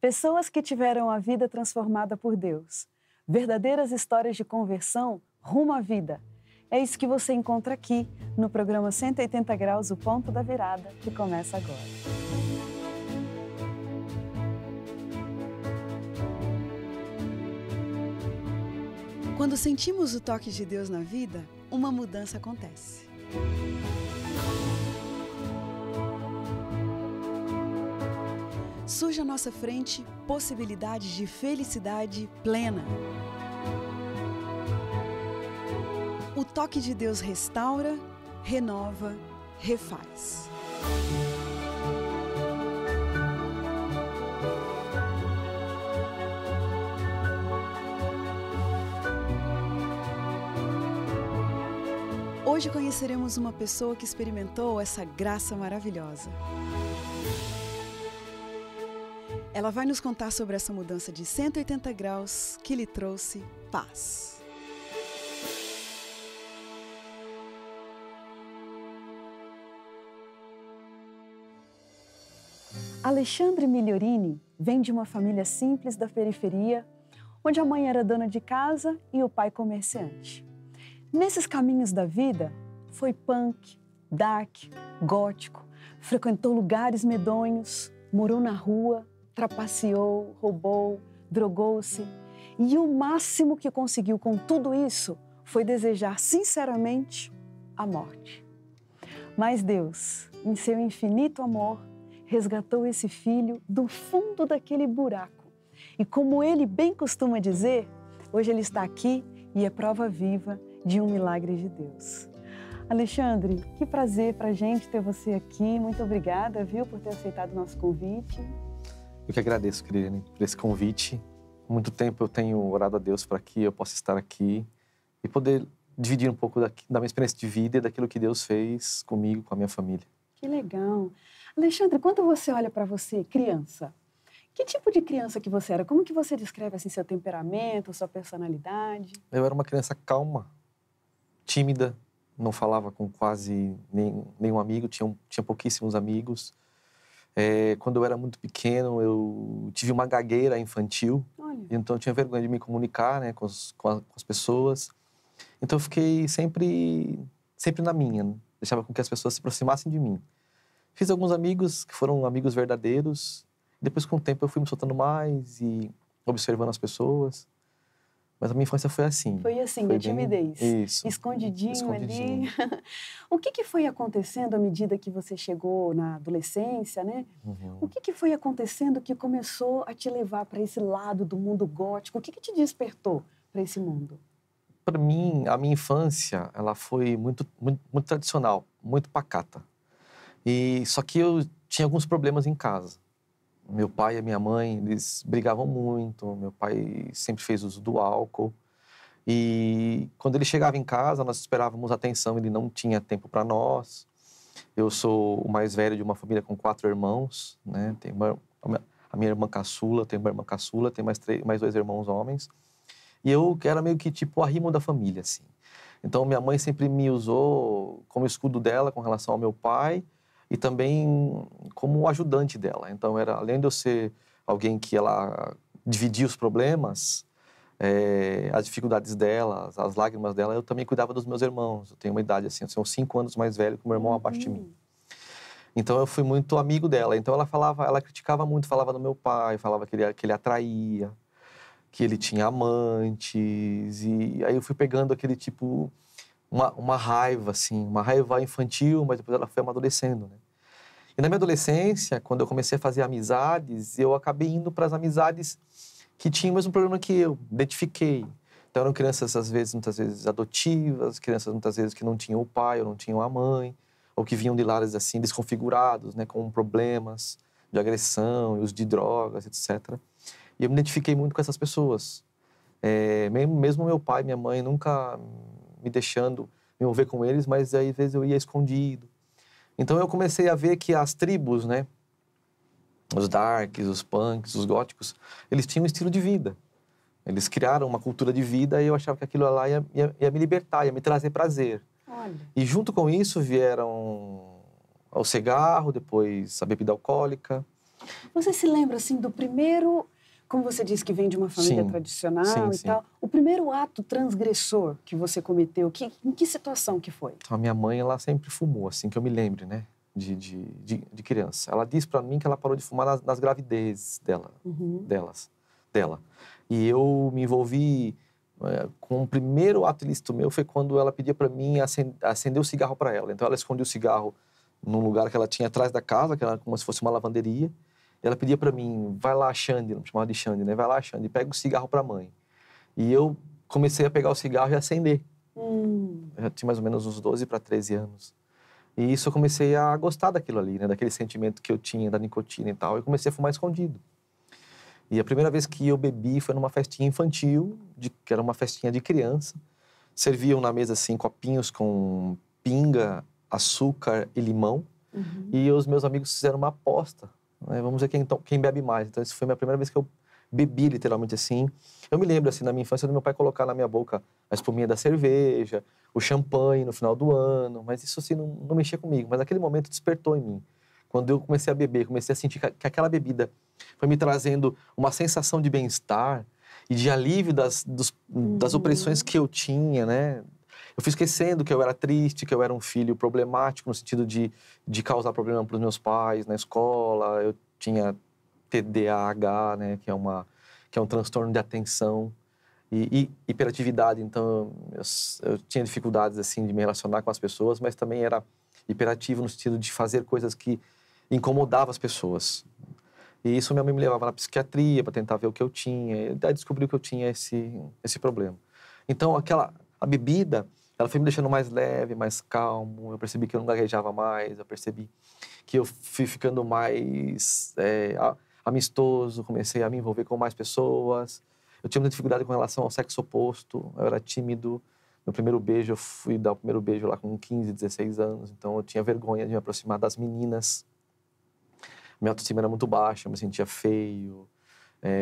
Pessoas que tiveram a vida transformada por Deus. Verdadeiras histórias de conversão rumo à vida. É isso que você encontra aqui no programa 180 Graus, o Ponto da Virada, que começa agora. Quando sentimos o toque de Deus na vida, uma mudança acontece. Surge à nossa frente possibilidades de felicidade plena. O toque de Deus restaura, renova, refaz. Hoje conheceremos uma pessoa que experimentou essa graça maravilhosa. Ela vai nos contar sobre essa mudança de 180 graus que lhe trouxe paz. Alexandre Migliorini vem de uma família simples da periferia, onde a mãe era dona de casa e o pai comerciante. Nesses caminhos da vida, foi punk, dark, gótico, frequentou lugares medonhos, morou na rua, trapaceou, roubou, drogou-se. E o máximo que conseguiu com tudo isso foi desejar sinceramente a morte. Mas Deus, em seu infinito amor, resgatou esse filho do fundo daquele buraco. E como ele bem costuma dizer, hoje ele está aqui e é prova viva de um milagre de Deus. Alexandre, que prazer pra gente ter você aqui. Muito obrigada, viu, por ter aceitado o nosso convite. Eu que agradeço, Cristiane, por esse convite. Há muito tempo eu tenho orado a Deus para que eu possa estar aqui e poder dividir um pouco da minha experiência de vida e daquilo que Deus fez comigo, com a minha família. Que legal. Alexandre, quando você olha para você, criança, que tipo de criança que você era? Como que você descreve assim, seu temperamento, sua personalidade? Eu era uma criança calma, tímida, não falava com quase nenhum amigo, tinha pouquíssimos amigos. Quando eu era muito pequeno, eu tive uma gagueira infantil. Olha. Então eu tinha vergonha de me comunicar, né, com as pessoas. Então eu fiquei sempre na minha, né? Deixava com que as pessoas se aproximassem de mim. Fiz alguns amigos que foram amigos verdadeiros. Depois, com o tempo, eu fui me soltando mais e observando as pessoas. Mas a minha infância foi assim. Foi assim, na timidez. Isso. Escondidinho ali. O que foi acontecendo à medida que você chegou na adolescência, né? Uhum. O que foi acontecendo que começou a te levar para esse lado do mundo gótico? O que te despertou para esse mundo? Para mim, a minha infância, ela foi muito tradicional, muito pacata. Só que eu tinha alguns problemas em casa. Meu pai e a minha mãe, eles brigavam muito. Meu pai sempre fez uso do álcool. E quando ele chegava em casa, nós esperávamos atenção, ele não tinha tempo para nós. Eu sou o mais velho de uma família com 4 irmãos, né? Tem a minha irmã caçula, tem uma irmã caçula, tem mais 2 irmãos homens. E eu era meio que tipo o arrimo da família, assim. Então minha mãe sempre me usou como escudo dela com relação ao meu pai, e também como ajudante dela. Então, além de eu ser alguém que ela dividia os problemas, as dificuldades dela, as lágrimas dela, eu também cuidava dos meus irmãos. Eu tenho uma idade assim, eu sou 5 anos mais velho que o meu irmão abaixo de mim. Então, eu fui muito amigo dela. Então, ela criticava muito, falava do meu pai, falava que ele atraía, que ele tinha amantes. E aí eu fui pegando aquele tipo... Uma raiva, assim, uma raiva infantil, mas depois ela foi amadurecendo, né? E na minha adolescência, quando eu comecei a fazer amizades, eu acabei indo para as amizades que tinham o mesmo problema que eu, identifiquei. Então eram crianças, muitas vezes adotivas, crianças muitas vezes que não tinham o pai ou não tinham a mãe, ou que vinham de lares assim, desconfigurados, né, com problemas de agressão, uso de drogas, etc. E eu me identifiquei muito com essas pessoas. Mesmo meu pai e minha mãe nunca me deixando me envolver com eles, mas aí, às vezes eu ia escondido. Então eu comecei a ver que as tribos, né, os darks, os punks, os góticos, eles tinham um estilo de vida. Eles criaram uma cultura de vida e eu achava que aquilo lá ia me libertar, ia me trazer prazer. Olha. E junto com isso vieram o cigarro, depois a bebida alcoólica, Você se lembra, assim, do primeiro... Como você disse que vem de uma família tradicional e tal, o primeiro ato transgressor que você cometeu, em que situação que foi? Então, a minha mãe, ela sempre fumou, assim, que eu me lembre, né? De criança. Ela disse para mim que ela parou de fumar nas gravidezes dela. E eu me envolvi com o primeiro ato ilícito meu foi quando ela pedia para mim acender o cigarro para ela. Então ela escondia o cigarro num lugar que ela tinha atrás da casa, que era como se fosse uma lavanderia. E ela pedia para mim, vai lá, Xande, ela me chamava de Xande, né? Vai lá, Xande, pega o cigarro para a mãe. E eu comecei a pegar o cigarro e acender. Eu já tinha mais ou menos uns 12 para 13 anos. E isso eu comecei a gostar daquilo ali, né? Daquele sentimento que eu tinha da nicotina e tal. E comecei a fumar escondido. E a primeira vez que eu bebi foi numa festinha infantil, que era uma festinha de criança. Serviam na mesa, assim, copinhos com pinga, açúcar e limão. E os meus amigos fizeram uma aposta, né? Vamos ver quem bebe mais. Então, isso foi a minha primeira vez que eu bebi, literalmente, assim. Eu me lembro, assim, na minha infância, do meu pai colocar na minha boca a espuminha da cerveja, o champanhe no final do ano. Mas isso, assim, não mexia comigo. Mas naquele momento despertou em mim. Quando eu comecei a beber, comecei a sentir que aquela bebida foi me trazendo uma sensação de bem-estar e de alívio das opressões que eu tinha, né? Eu fui esquecendo que eu era triste, que eu era um filho problemático, no sentido de causar problema para os meus pais na escola. Eu tinha TDAH, né? Que é um transtorno de atenção e hiperatividade. Então, eu tinha dificuldades, assim, de me relacionar com as pessoas, mas também era hiperativo no sentido de fazer coisas que incomodavam as pessoas. E isso minha mãe me levava na psiquiatria para tentar ver o que eu tinha. E daí descobriu que eu tinha esse problema. Então, a bebida, ela foi me deixando mais leve, mais calmo. Eu percebi que eu não gaguejava mais. Eu percebi que eu fui ficando mais amistoso. Comecei a me envolver com mais pessoas. Eu tinha muita dificuldade com relação ao sexo oposto. Eu era tímido. Meu primeiro beijo, eu fui dar o primeiro beijo lá com 15, 16 anos. Então, eu tinha vergonha de me aproximar das meninas. Minha autoestima era muito baixa, eu me sentia feio,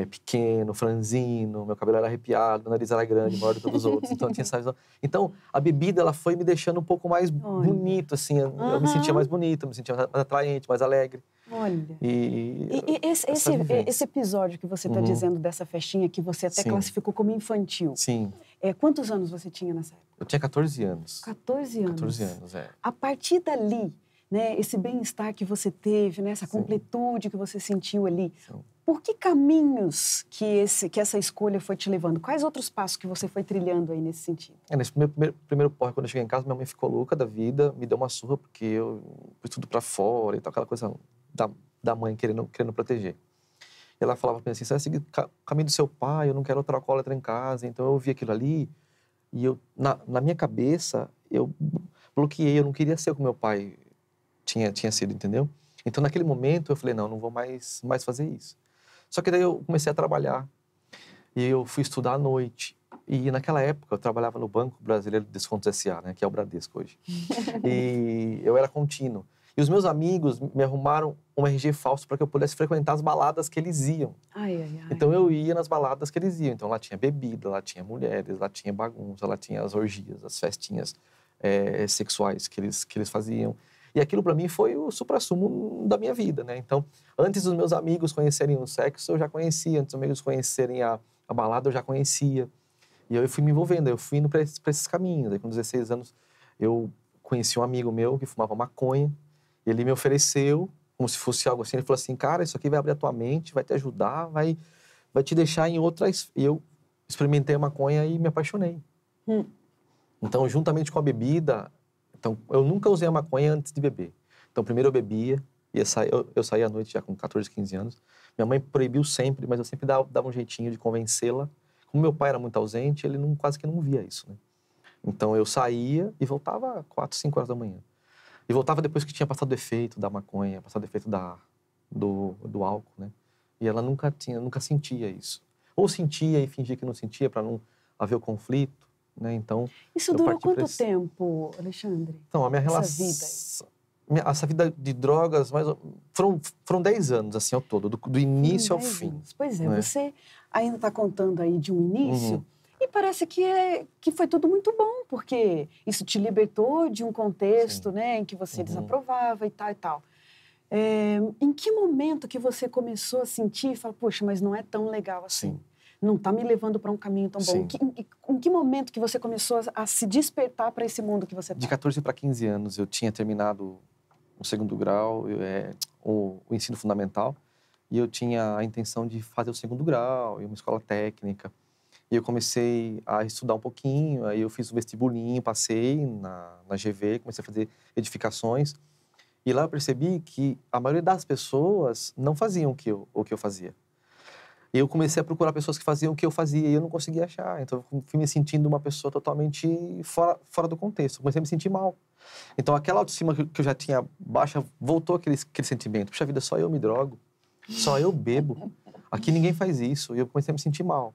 pequeno, franzino, meu cabelo era arrepiado, meu nariz era grande, maior do que o dos outros. Então, eu tinha essa visão. Então, a bebida, ela foi me deixando um pouco mais bonito, assim. Eu me sentia mais bonito, eu me sentia mais atraente, mais alegre. Olha. E esse episódio que você está dizendo dessa festinha, que você até classificou como infantil. Sim. Quantos anos você tinha nessa época? Eu tinha 14 anos. 14 anos. 14 anos, é. A partir dali, né, esse bem-estar que você teve, né, essa completude que você sentiu ali, por que caminhos que essa escolha foi te levando? Quais outros passos que você foi trilhando aí nesse sentido? Nesse primeiro porre, quando eu cheguei em casa, minha mãe ficou louca da vida, me deu uma surra porque eu pus tudo pra fora e tal, aquela coisa da mãe querendo proteger. E ela falava pra mim assim, você vai seguir o caminho do seu pai, eu não quero outro alcoólatra em casa. Então eu ouvi aquilo ali e na minha cabeça, eu bloqueei, eu não queria ser como meu pai tinha sido, entendeu? Então naquele momento eu falei, não vou mais fazer isso. Só que daí eu comecei a trabalhar e eu fui estudar à noite. E naquela época eu trabalhava no Banco Brasileiro de Descontos S.A., né, que é o Bradesco hoje. E eu era contínuo. E os meus amigos me arrumaram um RG falso para que eu pudesse frequentar as baladas que eles iam. Então eu ia nas baladas que eles iam. Então lá tinha bebida, lá tinha mulheres, lá tinha bagunça, lá tinha as orgias, as festinhas sexuais que eles faziam. E aquilo para mim foi o suprassumo da minha vida, né? Então, antes dos meus amigos conhecerem o sexo, eu já conhecia. Antes dos meus amigos conhecerem a balada, eu já conhecia. E eu fui me envolvendo, eu fui indo para esses caminhos. Aí, com 16 anos, eu conheci um amigo meu que fumava maconha. Ele me ofereceu, como se fosse algo assim, ele falou assim, cara, isso aqui vai abrir a tua mente, vai te ajudar, vai te deixar em outras... E eu experimentei a maconha e me apaixonei. Então, juntamente com a bebida... Então, eu nunca usei a maconha antes de beber. Então, primeiro eu bebia, eu saía à noite já com 14, 15 anos. Minha mãe proibiu sempre, mas eu sempre dava um jeitinho de convencê-la. Como meu pai era muito ausente, ele quase que não via isso, né? Então, eu saía e voltava 4, 5 horas da manhã. E voltava depois que tinha passado o efeito da maconha, passado o efeito do álcool, né? E ela nunca sentia isso. Ou sentia e fingia que não sentia para não haver o conflito, né? Então, isso durou quanto tempo, Alexandre? Então, a minha relação... Essa vida de drogas, foram 10 anos, assim, ao todo, do início ao fim. Anos. Pois é, né? Você ainda está contando aí de um início... E parece que foi tudo muito bom, porque isso te libertou de um contexto, né, em que você desaprovava e tal e tal. Em que momento que você começou a sentir e falar, poxa, mas não é tão legal assim? Sim. Não está me levando para um caminho tão bom. Em que momento que você começou a se despertar para esse mundo que você está? De 14 para 15 anos, eu tinha terminado o segundo grau, o ensino fundamental, e eu tinha a intenção de fazer o segundo grau, em uma escola técnica. E eu comecei a estudar um pouquinho, aí eu fiz o vestibulinho, passei na GV, comecei a fazer edificações. E lá eu percebi que a maioria das pessoas não faziam o que eu fazia. E eu comecei a procurar pessoas que faziam o que eu fazia e eu não conseguia achar. Então eu fui me sentindo uma pessoa totalmente fora do contexto. Eu comecei a me sentir mal. Então aquela autoestima que eu já tinha baixa, voltou aquele sentimento. Puxa vida, só eu me drogo, só eu bebo. Aqui ninguém faz isso. E eu comecei a me sentir mal.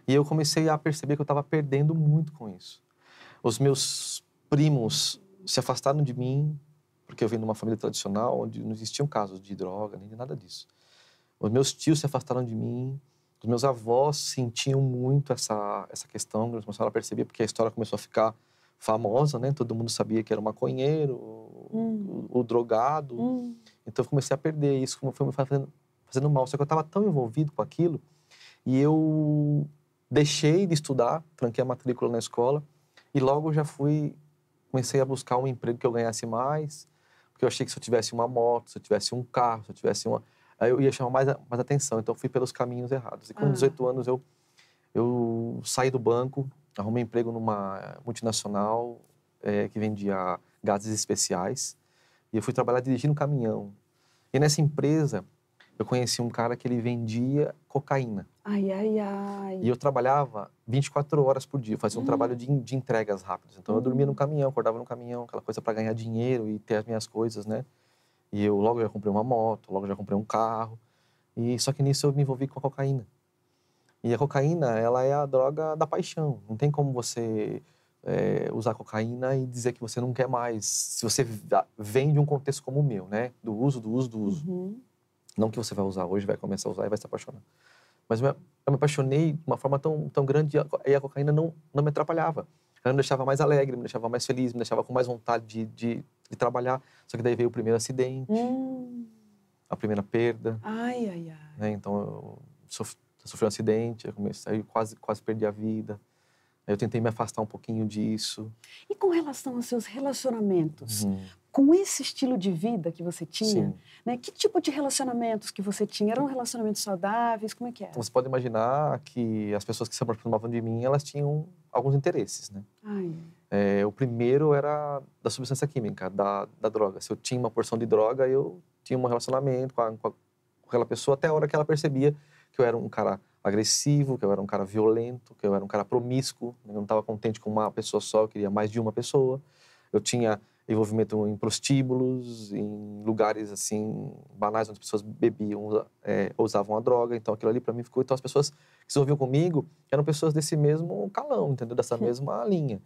E eu comecei a perceber que eu estava perdendo muito com isso. Os meus primos se afastaram de mim, porque eu venho de uma família tradicional, onde não existiam casos de droga, nem de nada disso. Os meus tios se afastaram de mim, os meus avós sentiam muito essa questão, eles começaram a perceber, porque a história começou a ficar famosa, né? Todo mundo sabia que era o maconheiro, o drogado. Então eu comecei a perder isso, como foi me fazendo mal. Só que eu estava tão envolvido com aquilo, e eu deixei de estudar, tranquei a matrícula na escola, e logo já comecei a buscar um emprego que eu ganhasse mais, porque eu achei que se eu tivesse uma moto, se eu tivesse um carro, se eu tivesse aí eu ia chamar mais atenção. Então eu fui pelos caminhos errados. E com 18 anos eu saí do banco, arrumei emprego numa multinacional que vendia gases especiais, e eu fui trabalhar dirigindo um caminhão. E nessa empresa eu conheci um cara que ele vendia cocaína. Ai, ai, ai. E eu trabalhava 24 horas por dia, fazia um trabalho de entregas rápidas. Então eu dormia no caminhão, acordava no caminhão, aquela coisa para ganhar dinheiro e ter as minhas coisas, né? E eu logo já comprei uma moto, logo já comprei um carro. E só que nisso eu me envolvi com a cocaína. E a cocaína, ela é a droga da paixão. Não tem como você usar cocaína e dizer que você não quer mais. Se você vem de um contexto como o meu, né? Do uso. Não que você vai usar hoje, vai começar a usar e vai se apaixonar. Mas eu me apaixonei de uma forma tão grande e a cocaína não me atrapalhava. Ela me deixava mais alegre, me deixava mais feliz, me deixava com mais vontade de trabalhar. Só que daí veio o primeiro acidente, a primeira perda. Ai, ai, ai. Né? Então eu sofri um acidente, aí quase perdi a vida. Aí eu tentei me afastar um pouquinho disso. E com relação aos seus relacionamentos? Com esse estilo de vida que você tinha, né? Que tipo de relacionamentos que você tinha? Eram relacionamentos saudáveis? Como é que era? Então, você pode imaginar que as pessoas que se aproximavam de mim, elas tinham alguns interesses, né? O primeiro era da substância química, da droga. Se eu tinha uma porção de droga, eu tinha um relacionamento com aquela pessoa até a hora que ela percebia que eu era um cara agressivo, que eu era um cara violento, que eu era um cara promíscuo. Eu não estava contente com uma pessoa só, eu queria mais de uma pessoa. Eu tinha envolvimento em prostíbulos, em lugares assim banais onde as pessoas bebiam, usavam a droga. Então aquilo ali para mim ficou. Então as pessoas que se envolviam comigo eram pessoas desse mesmo calão, entendeu? Dessa mesma linha.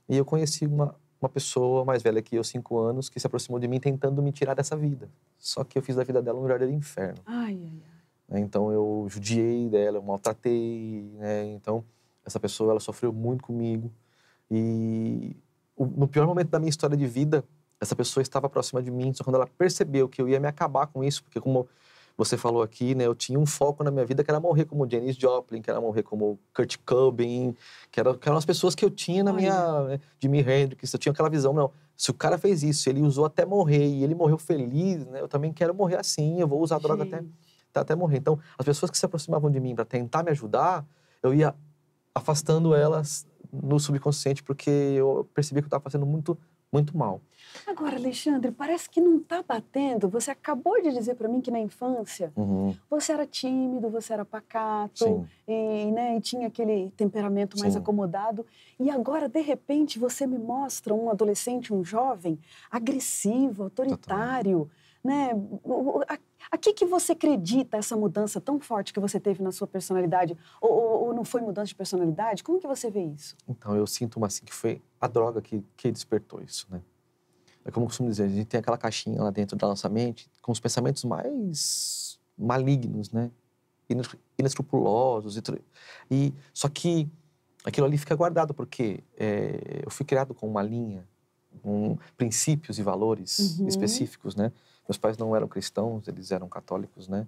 E eu conheci uma pessoa mais velha que eu, 5 anos, que se aproximou de mim tentando me tirar dessa vida. Só que eu fiz da vida dela um verdadeiro inferno. Ai, ai, ai. Então eu judiei dela, eu maltratei, né? Então essa pessoa, ela sofreu muito comigo. E no pior momento da minha história de vida, essa pessoa estava próxima de mim. Só quando ela percebeu que eu ia me acabar com isso, porque como você falou aqui, né? Eu tinha um foco na minha vida que era morrer como Janis Joplin, que era morrer como Kurt Cobain, que eram as pessoas que eu tinha na minha... Né, Jimi Hendrix, eu tinha aquela visão, não, se o cara fez isso, ele usou até morrer e ele morreu feliz, né? Eu também quero morrer assim, eu vou usar droga até morrer. Então, as pessoas que se aproximavam de mim para tentar me ajudar, eu ia afastando elas no subconsciente, porque eu percebi que eu estava fazendo muito, muito mal. Agora, Alexandre, parece que não está batendo. Você acabou de dizer para mim que na infância você era tímido, você era pacato e tinha aquele temperamento mais acomodado. E agora, de repente, você me mostra um adolescente, um jovem, agressivo, autoritário. Né? A que você acredita essa mudança tão forte que você teve na sua personalidade? Ou não foi mudança de personalidade? Como que você vê isso? Então, eu sinto assim, que foi a droga que despertou isso, né? É como eu costumo dizer, a gente tem aquela caixinha lá dentro da nossa mente com os pensamentos mais malignos, né? Inescrupulosos. Só que aquilo ali fica guardado, porque eu fui criado com uma linha, com princípios e valores específicos, né? Meus pais não eram cristãos, eles eram católicos, né?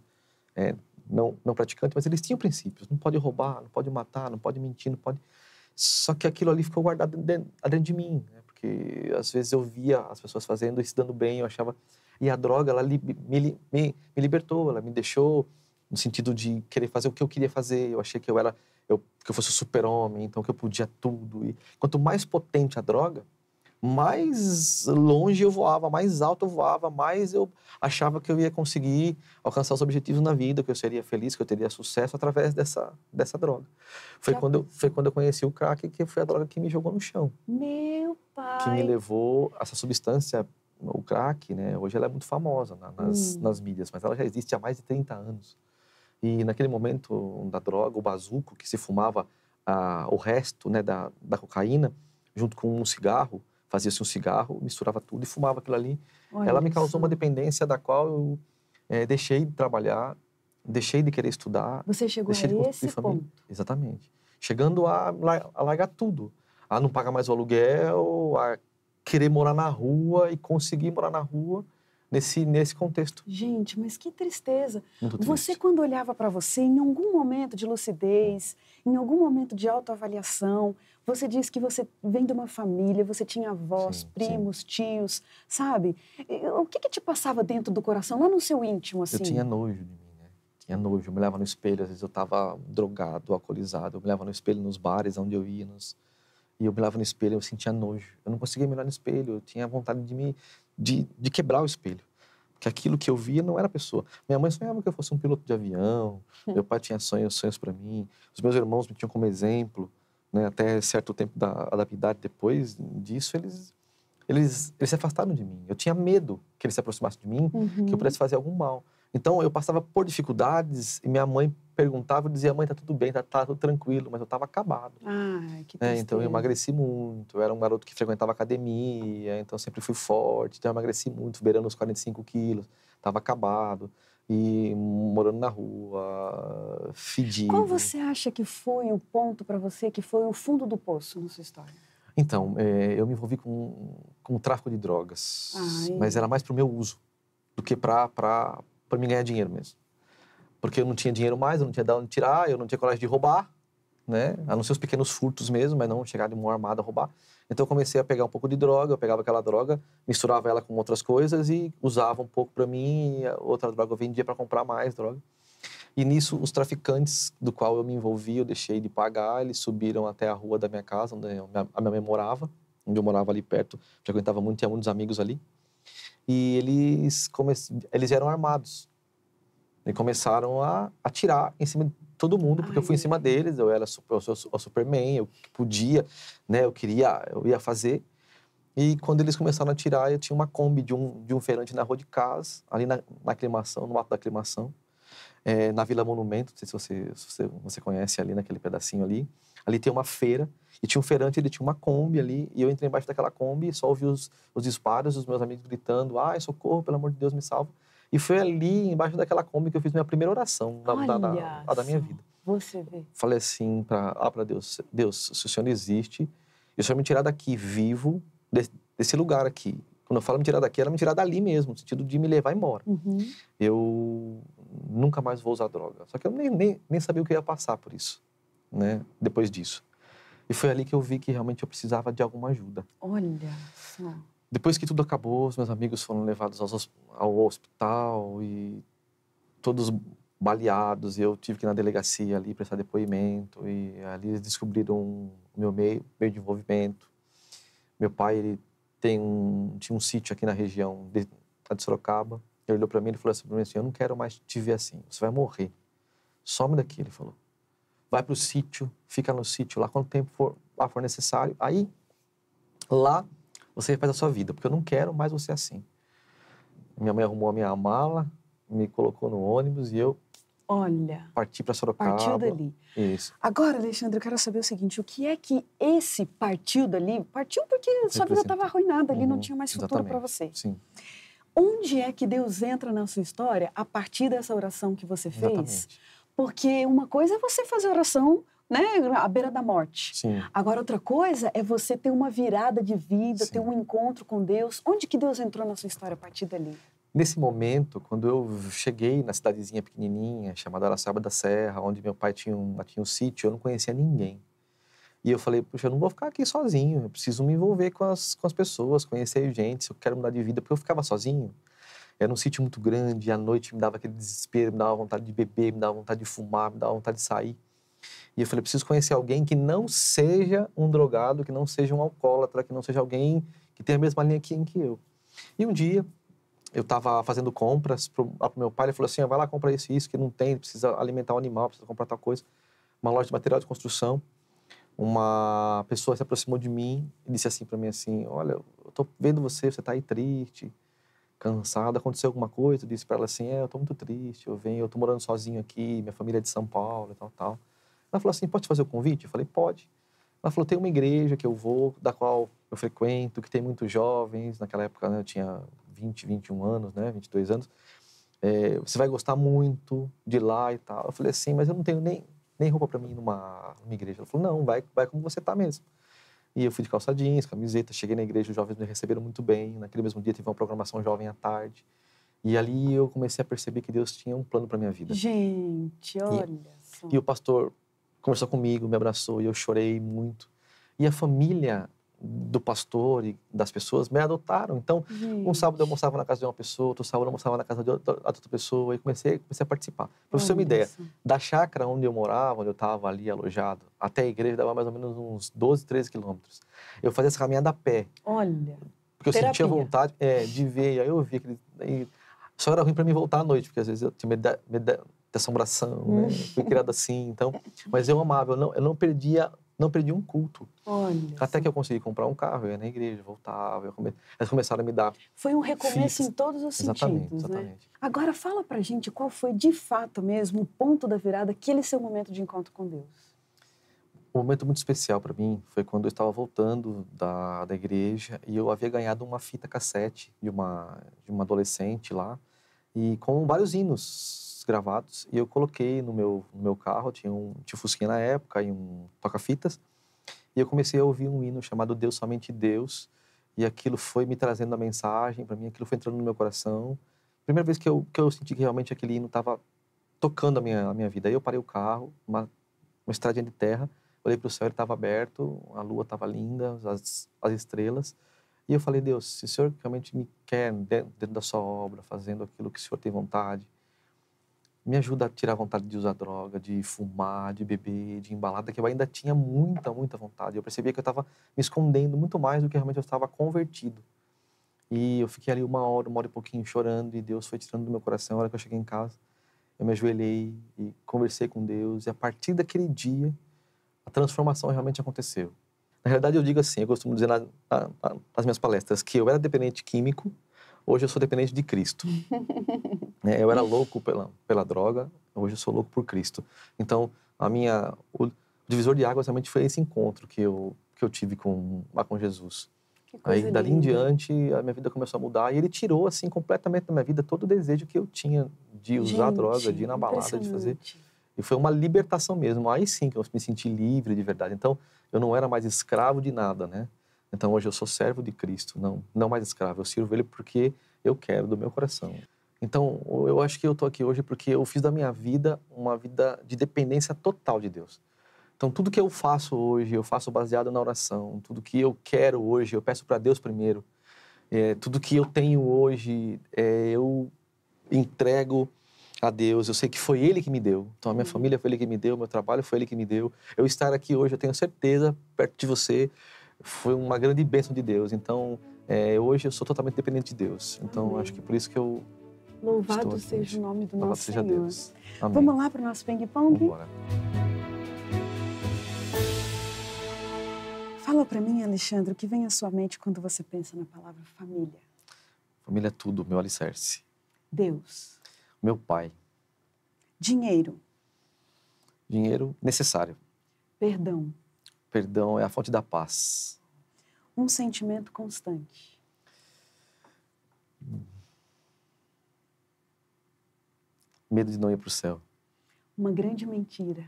Não praticantes, mas eles tinham princípios. Não pode roubar, não pode matar, não pode mentir, não pode... Só que aquilo ali ficou guardado dentro de mim, né? Porque às vezes eu via as pessoas fazendo e se dando bem, eu achava... E a droga, ela me libertou, ela me deixou no sentido de querer fazer o que eu queria fazer. Eu achei que que eu fosse o super-homem, então que eu podia tudo. E quanto mais potente a droga, mais longe eu voava, mais alto eu voava, mais eu achava que eu ia conseguir alcançar os objetivos na vida, que eu seria feliz, que eu teria sucesso através dessa droga. Foi quando eu conheci o crack, que foi a droga que me jogou no chão. Meu pai! Que me levou, essa substância, o crack, né? Hoje ela é muito famosa nas mídias, mas ela já existe há mais de 30 anos. E naquele momento da droga, o bazuco, que se fumava o resto, né, da cocaína, junto com um cigarro, fazia-se um cigarro, misturava tudo e fumava aquilo ali. Olha ela me causou só. uma dependência da qual eu deixei de trabalhar, deixei de querer estudar. Você chegou deixei de a construir esse família. ponto. Exatamente. Chegando a largar tudo. A não pagar mais o aluguel, a querer morar na rua e conseguir morar na rua nesse contexto. Gente, mas que tristeza. Muito triste. Você, quando olhava para você, em algum momento de lucidez, em algum momento de autoavaliação, você disse que você vem de uma família, você tinha avós, Sim, primos, tios, sabe? O que te passava dentro do coração, lá no seu íntimo, assim? Eu tinha nojo de mim, né? Tinha nojo. Eu me olhava no espelho, às vezes eu estava drogado, alcoolizado. Eu me olhava no espelho nos bares onde eu ia, e eu me olhava no espelho e eu sentia nojo. Eu não conseguia me olhar no espelho, eu tinha vontade de quebrar o espelho. Porque aquilo que eu via não era a pessoa. Minha mãe sonhava que eu fosse um piloto de avião, meu pai tinha sonhos para mim, os meus irmãos me tinham como exemplo, né? Até certo tempo da idade, depois disso, eles se afastaram de mim. Eu tinha medo que eles se aproximassem de mim, que eu pudesse fazer algum mal. Então, eu passava por dificuldades e minha mãe perguntava, eu dizia: mãe, tá tudo bem, tá tudo tranquilo, mas eu estava acabado. Ai, que tristeza. Então, eu emagreci muito, eu era um garoto que frequentava academia, então sempre fui forte, então eu emagreci muito, beirando os 45 quilos, estava acabado, e morando na rua, fedido. Qual você acha que foi o ponto para você, que foi o fundo do poço na sua história? Então, eu me envolvi com o tráfico de drogas, Ai. mas era mais para o meu uso do que para mim ganhar dinheiro mesmo. Porque eu não tinha dinheiro mais, eu não tinha de onde tirar, eu não tinha coragem de roubar, né? A não ser os pequenos furtos mesmo, mas não chegar de mão armada a roubar. Então eu comecei a pegar um pouco de droga, eu pegava aquela droga, misturava ela com outras coisas e usava um pouco para mim, e a outra droga eu vendia para comprar mais droga. E nisso, os traficantes do qual eu me envolvi, eu deixei de pagar, eles subiram até a rua da minha casa, onde a minha mãe morava, onde eu morava ali perto, já aguentava muito, tinha muitos amigos ali. E eles eram armados. E começaram a atirar em cima de todo mundo, porque eu fui em cima deles, eu sou o Superman, eu podia, né, eu ia fazer. E quando eles começaram a atirar, eu tinha uma Kombi de um feirante na rua de casa, ali na aclimação, no alto da aclimação, na Vila Monumento, não sei se você conhece ali naquele pedacinho ali. Ali tem uma feira, e tinha um feirante, ele tinha uma Kombi ali, e eu entrei embaixo daquela Kombi e só ouvi os disparos, os meus amigos gritando: ai, socorro, pelo amor de Deus, me salva. E foi ali, embaixo daquela Kombi, que eu fiz minha primeira oração da minha vida. Você vê. Falei assim para Deus: Deus, se o Senhor existe, e o Senhor me tirar daqui vivo, desse lugar aqui. Quando eu falo me tirar daqui, era me tirar dali mesmo, no sentido de me levar embora. Eu nunca mais vou usar droga. Só que eu nem sabia o que ia passar por isso, né? Depois disso. E foi ali que eu vi que realmente eu precisava de alguma ajuda. Olha só. Depois que tudo acabou, os meus amigos foram levados ao hospital e todos baleados, e eu tive que ir na delegacia ali prestar depoimento, e ali eles descobriram o meu meio de envolvimento. Meu pai, ele tinha um sítio aqui na região de Sorocaba. Ele olhou para mim e falou assim: eu não quero mais te ver assim, você vai morrer. Some daqui, ele falou. Vai para o sítio, fica no sítio lá quanto tempo for necessário. Aí, lá, você faz a sua vida, porque eu não quero mais você assim. Minha mãe arrumou a minha mala, me colocou no ônibus e eu parti para Sorocaba. Partiu dali. Isso. Agora, Alexandre, eu quero saber o seguinte: o que é que esse partiu dali? Partiu porque sua vida estava arruinada ali, não tinha mais futuro para você. Sim. Onde é que Deus entra na sua história a partir dessa oração que você fez? Exatamente. Porque uma coisa é você fazer oração, né, à beira da morte. Sim. Agora, outra coisa é você ter uma virada de vida, Sim. ter um encontro com Deus. Onde que Deus entrou na sua história a partir dali? Nesse momento, quando eu cheguei na cidadezinha pequenininha, chamada Araçaba da Serra, onde meu pai tinha um sítio, eu não conhecia ninguém. E eu falei, puxa, eu não vou ficar aqui sozinho, eu preciso me envolver com as pessoas, conhecer gente, se eu quero mudar de vida, porque eu ficava sozinho. Era um sítio muito grande, e à noite me dava aquele desespero, me dava vontade de beber, me dava vontade de fumar, me dava vontade de sair. E eu falei, preciso conhecer alguém que não seja um drogado, que não seja um alcoólatra, que não seja alguém que tenha a mesma linha que eu. E um dia, eu estava fazendo compras pro meu pai, ele falou assim, vai lá, compra isso, que não tem, precisa alimentar o animal, precisa comprar tal coisa. Uma loja de material de construção. Uma pessoa se aproximou de mim e disse assim para mim assim, olha, eu tô vendo você tá aí triste, cansada, aconteceu alguma coisa? Eu disse para ela assim, eu tô muito triste, eu tô morando sozinho aqui, minha família é de São Paulo, tal. Ela falou assim, pode te fazer o convite? Eu falei, pode. Ela falou, tem uma igreja que eu vou, da qual eu frequento, que tem muitos jovens, naquela época, né, eu tinha 20, 21 anos, né, 22 anos, você vai gostar muito de lá e tal. Eu falei assim, mas eu não tenho nem roupa para mim ir numa igreja. Ela falou, não, vai como você tá mesmo. E eu fui de calça jeans, camiseta, cheguei na igreja, os jovens me receberam muito bem. Naquele mesmo dia teve uma programação jovem à tarde. E ali eu comecei a perceber que Deus tinha um plano para minha vida. Gente, olha só. E o pastor conversou comigo, me abraçou e eu chorei muito. E a família do pastor e das pessoas me adotaram. Então, um sábado eu almoçava na casa de uma pessoa, outro sábado eu almoçava na casa de outra pessoa e comecei a participar. Para você ter uma ideia, da chácara onde eu morava, onde eu estava ali alojado, até a igreja dava mais ou menos uns 12, 13 quilômetros. Eu fazia essa caminhada a pé. Olha, porque eu sentia vontade de ver, aí eu vi aquele... Só era ruim para mim voltar à noite, porque às vezes eu tinha medo de assombração, né? Fui criado assim, então... Mas eu amava, eu não perdia um culto. Olha, até que eu consegui comprar um carro, eu ia na igreja, voltava, eles começaram a me dar... Foi um recomeço em todos os sentidos, exatamente. Né? Agora fala pra gente qual foi de fato mesmo o ponto da virada, aquele seu momento de encontro com Deus. Um momento muito especial para mim foi quando eu estava voltando da igreja e eu havia ganhado uma fita cassete de uma adolescente lá, e com vários hinos gravados, e eu coloquei no meu carro, tinha um Fusquinha na época e um toca-fitas, e eu comecei a ouvir um hino chamado Deus Somente Deus, e aquilo foi me trazendo a mensagem para mim, aquilo foi entrando no meu coração. Primeira vez que eu senti que realmente aquele hino estava tocando a minha vida. Aí eu parei o carro, uma estradinha de terra, olhei para o céu, ele estava aberto, a lua estava linda, as estrelas, e eu falei, Deus, se o Senhor realmente me quer dentro da sua obra, fazendo aquilo que o Senhor tem vontade, me ajuda a tirar a vontade de usar droga, de fumar, de beber, de embalada, que eu ainda tinha muita, muita vontade. Eu percebia que eu estava me escondendo muito mais do que realmente eu estava convertido. E eu fiquei ali uma hora e pouquinho chorando, e Deus foi tirando do meu coração. A hora que eu cheguei em casa, eu me ajoelhei e conversei com Deus, e a partir daquele dia, a transformação realmente aconteceu. Na realidade, eu digo assim, eu costumo dizer nas minhas palestras, que eu era dependente químico, hoje eu sou dependente de Cristo. Eu era louco pela droga, hoje eu sou louco por Cristo. Então, o divisor de águas realmente foi esse encontro que eu tive com Jesus. Aí, dali em diante, a minha vida começou a mudar, e ele tirou, assim, completamente da minha vida todo o desejo que eu tinha de usar droga, de ir na balada, de fazer... E foi uma libertação mesmo. Aí sim que eu me senti livre de verdade. Então, eu não era mais escravo de nada, né? Então, hoje eu sou servo de Cristo, não mais escravo. Eu sirvo Ele porque eu quero, do meu coração. Então, eu acho que eu estou aqui hoje porque eu fiz da minha vida uma vida de dependência total de Deus. Então, tudo que eu faço hoje, eu faço baseado na oração. Tudo que eu quero hoje, eu peço para Deus primeiro. Tudo que eu tenho hoje, eu entrego a Deus. Eu sei que foi Ele que me deu. Então, a minha família foi Ele que me deu, meu trabalho foi Ele que me deu. Eu estar aqui hoje, eu tenho certeza, perto de você, foi uma grande bênção de Deus. Então, hoje eu sou totalmente dependente de Deus. Então, acho que por isso que eu Louvado seja o nome do nosso Senhor. Louvado seja Deus. Amém. Vamos lá para o nosso ping-pong? Vamos embora. Fala para mim, Alexandre, o que vem à sua mente quando você pensa na palavra família? Família é tudo, meu alicerce. Deus. Meu pai. Dinheiro. Dinheiro necessário. Perdão. Perdão é a fonte da paz. Um sentimento constante. Medo de não ir para o céu. Uma grande mentira.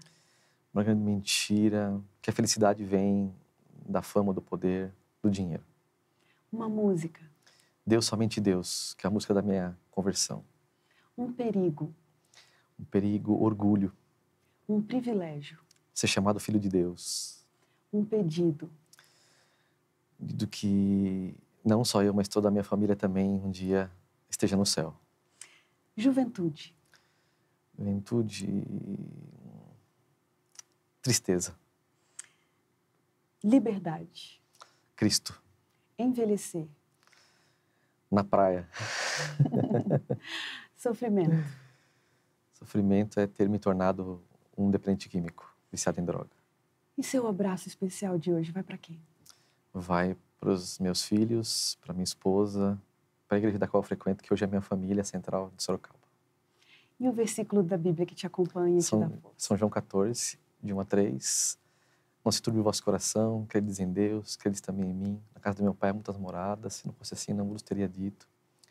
Uma grande mentira, que a felicidade vem da fama, do poder, do dinheiro. Uma música. Deus, somente Deus, que é a música da minha conversão. Um perigo, Um perigo, orgulho, um privilégio, ser chamado filho de Deus. um pedido, Do que não só eu, mas toda a minha família também um dia esteja no céu. juventude, Juventude, tristeza, liberdade, Cristo, envelhecer, na praia. sofrimento, Sofrimento é ter me tornado um dependente químico, viciado em droga. e seu abraço especial de hoje vai para quem? Vai para os meus filhos, para minha esposa, para a igreja da qual eu frequento, que hoje é a minha família central de Sorocaba. E o versículo da Bíblia que te acompanha e te dá força? São João 14, de 1 a 3. Não se turbe o vosso coração, credes em Deus, credes também em mim. Na casa do meu pai há muitas moradas, se não fosse assim, não vos teria dito.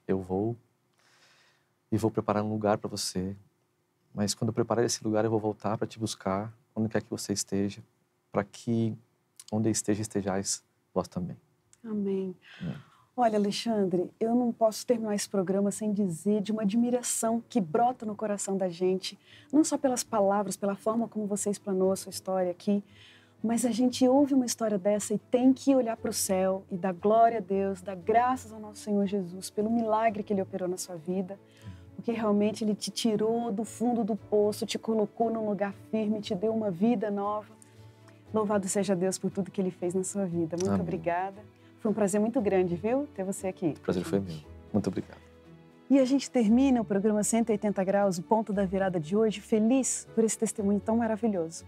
Eu vou e vou preparar um lugar para você. Mas quando eu preparar esse lugar, eu vou voltar para te buscar, onde quer que você esteja, para que onde eu esteja, estejais vós também. Amém. Amém. Olha, Alexandre, eu não posso terminar esse programa sem dizer de uma admiração que brota no coração da gente, não só pelas palavras, pela forma como você explanou a sua história aqui, mas a gente ouve uma história dessa e tem que olhar para o céu e dar glória a Deus, dar graças ao nosso Senhor Jesus pelo milagre que Ele operou na sua vida, porque realmente Ele te tirou do fundo do poço, te colocou num lugar firme, te deu uma vida nova. Louvado seja Deus por tudo que Ele fez na sua vida. Muito Amém. obrigada. Foi um prazer muito grande, viu, ter você aqui. O prazer foi meu. Muito obrigado. E a gente termina o programa 180 Graus, o ponto da virada de hoje, feliz por esse testemunho tão maravilhoso.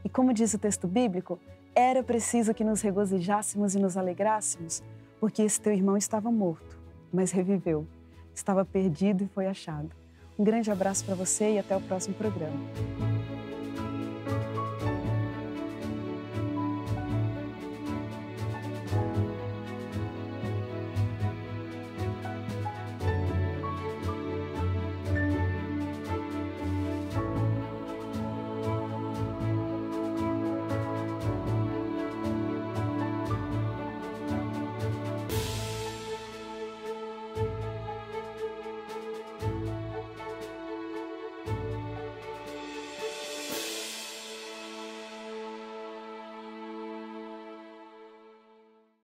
E como diz o texto bíblico, era preciso que nos regozijássemos e nos alegrássemos, porque esse teu irmão estava morto, mas reviveu. Estava perdido e foi achado. Um grande abraço para você e até o próximo programa.